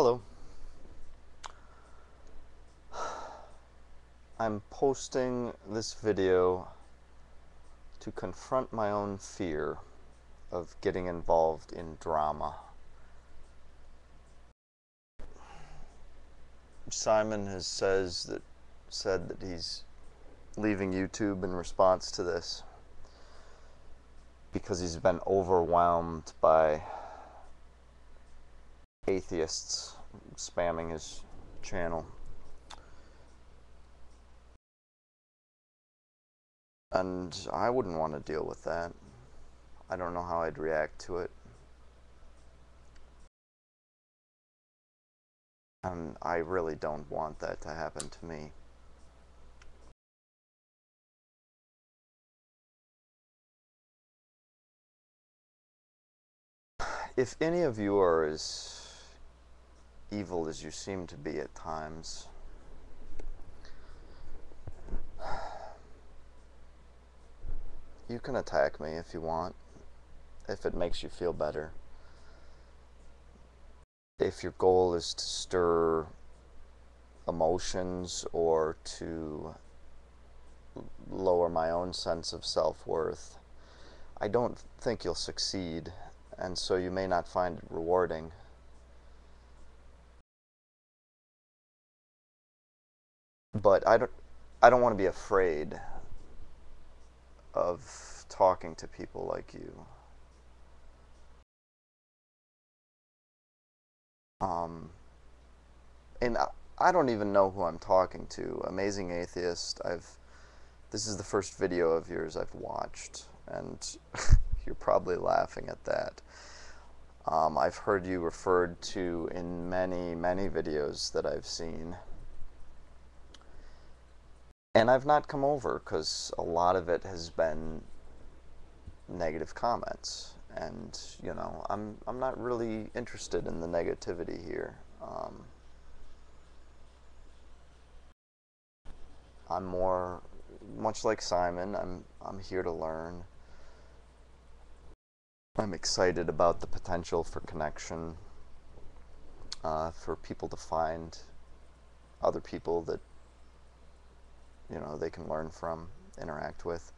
Hello. I'm posting this video to confront my own fear of getting involved in drama. Simon has said that he's leaving YouTube in response to this because he's been overwhelmed by atheists spamming his channel. And I wouldn't want to deal with that. I don't know how I'd react to it. And I really don't want that to happen to me. If any of you are as evil as you seem to be at times, you can attack me if you want, if it makes you feel better. If your goal is to stir emotions or to lower my own sense of self-worth, I don't think you'll succeed, and so you may not find it rewarding. But I don't want to be afraid of talking to people like you. And I don't even know who I'm talking to. Amazing Atheist, this is the first video of yours I've watched, and you're probably laughing at that. I've heard you referred to in many, many videos that I've seen. And I've not come over because a lot of it has been negative comments. And, you know, I'm not really interested in the negativity here. I'm more, much like Simon, I'm here to learn. I'm excited about the potential for connection, for people to find other people that, you know, they can learn from, interact with.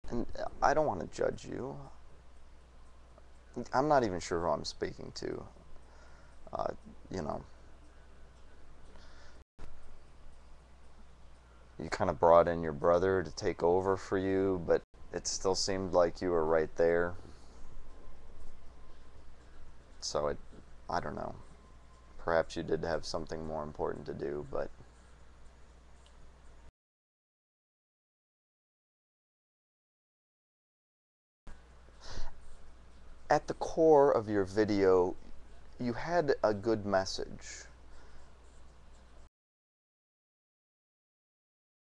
And I don't want to judge you. I'm not even sure who I'm speaking to. You know, you kind of brought in your brother to take over for you, but it still seemed like you were right there. So I don't know. Perhaps you did have something more important to do, but at the core of your video, you had a good message.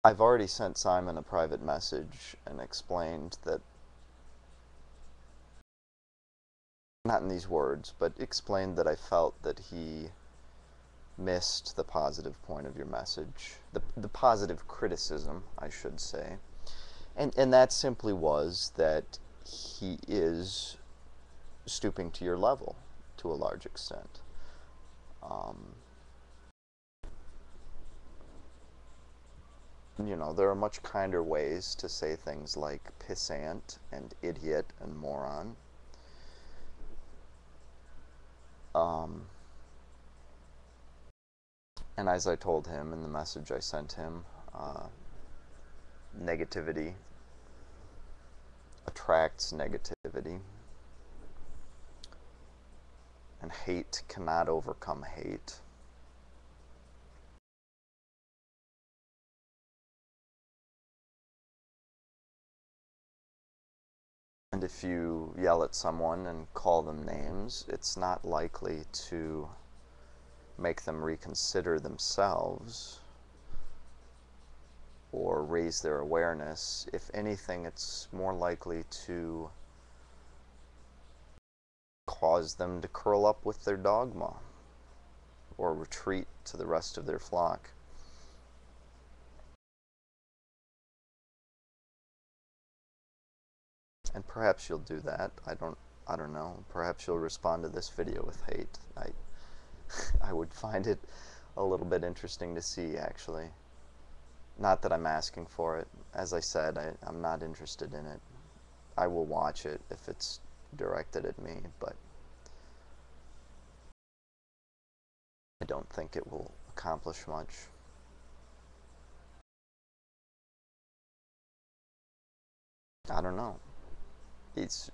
I've already sent Simon a private message and explained that, not in these words, but explained that I felt that he missed the positive point of your message, the positive criticism, I should say. And that simply was that he is stooping to your level to a large extent. You know, there are much kinder ways to say things like pissant and idiot and moron. And as I told him in the message I sent him, negativity attracts negativity, and hate cannot overcome hate. And if you yell at someone and call them names, it's not likely to make them reconsider themselves or raise their awareness. If anything, it's more likely to cause them to curl up with their dogma or retreat to the rest of their flock. And perhaps you'll do that. I don't know. Perhaps you'll respond to this video with hate. I would find it a little bit interesting to see, actually. Not that I'm asking for it. As I said, I'm not interested in it. I will watch it if it's directed at me, but I don't think it will accomplish much. I don't know.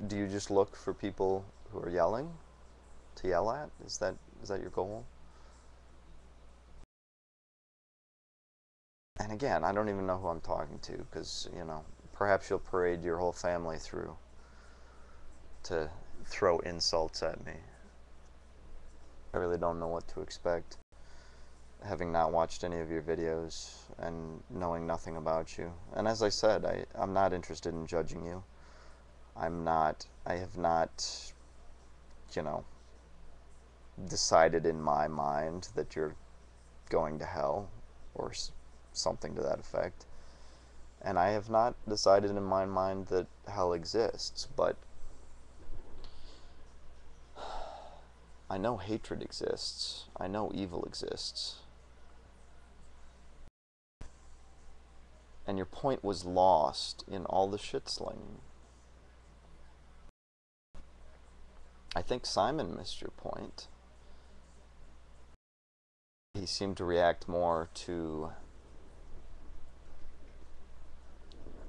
Do you just look for people who are yelling to yell at? Is that your goal? And again, I don't even know who I'm talking to, because, you know, perhaps you'll parade your whole family through to throw insults at me. I really don't know what to expect, having not watched any of your videos and knowing nothing about you. And as I said, I'm not interested in judging you. I have not, you know, decided in my mind that you're going to hell or something to that effect. And I have not decided in my mind that hell exists, but I know hatred exists. I know evil exists. And your point was lost in all the shit slinging. I think Simon missed your point. He seemed to react more to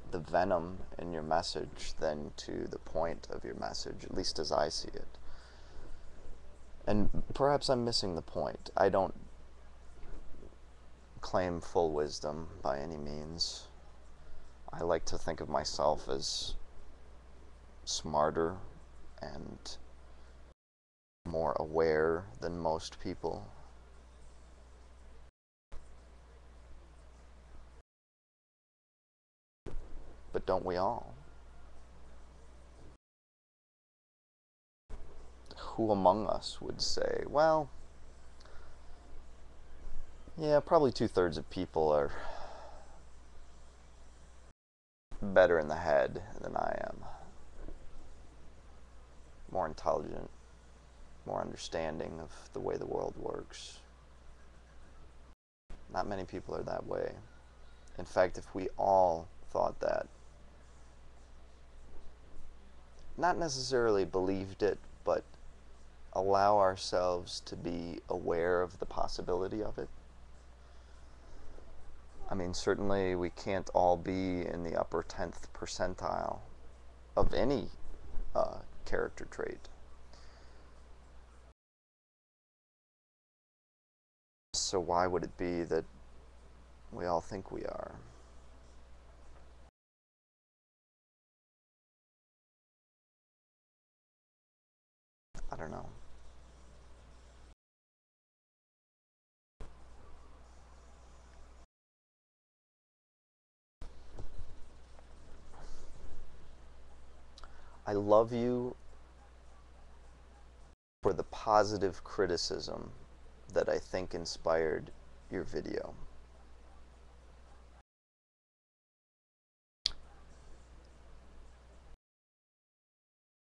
the venom in your message than to the point of your message, at least as I see it. And perhaps I'm missing the point. I don't claim full wisdom by any means. I like to think of myself as smarter and more aware than most people. But don't we all? Who among us would say, well, yeah, probably 2/3 of people are better in the head than I am. More intelligent, more understanding of the way the world works. Not many people are that way. In fact, if we all thought that, not necessarily believed it, but allow ourselves to be aware of the possibility of it. I mean, certainly we can't all be in the upper 10th percentile of any character trait. So why would it be that we all think we are? I don't know. I love you for the positive criticism that I think inspired your video.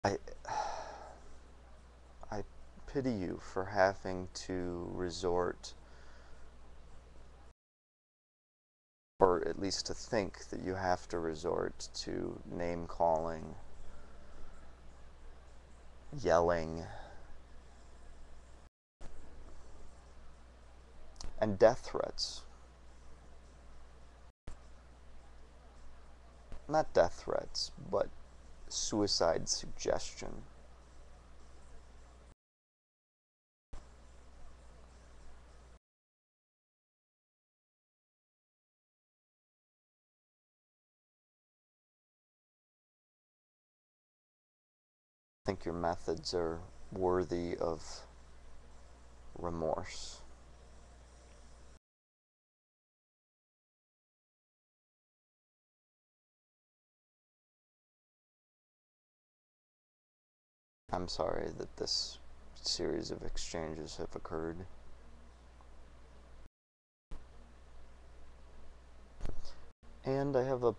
I pity you for having to resort, or at least to think that you have to resort to name calling, yelling, and death threats. Not death threats, but suicide suggestion. I think your methods are worthy of remorse. I'm sorry that this series of exchanges have occurred. And I have a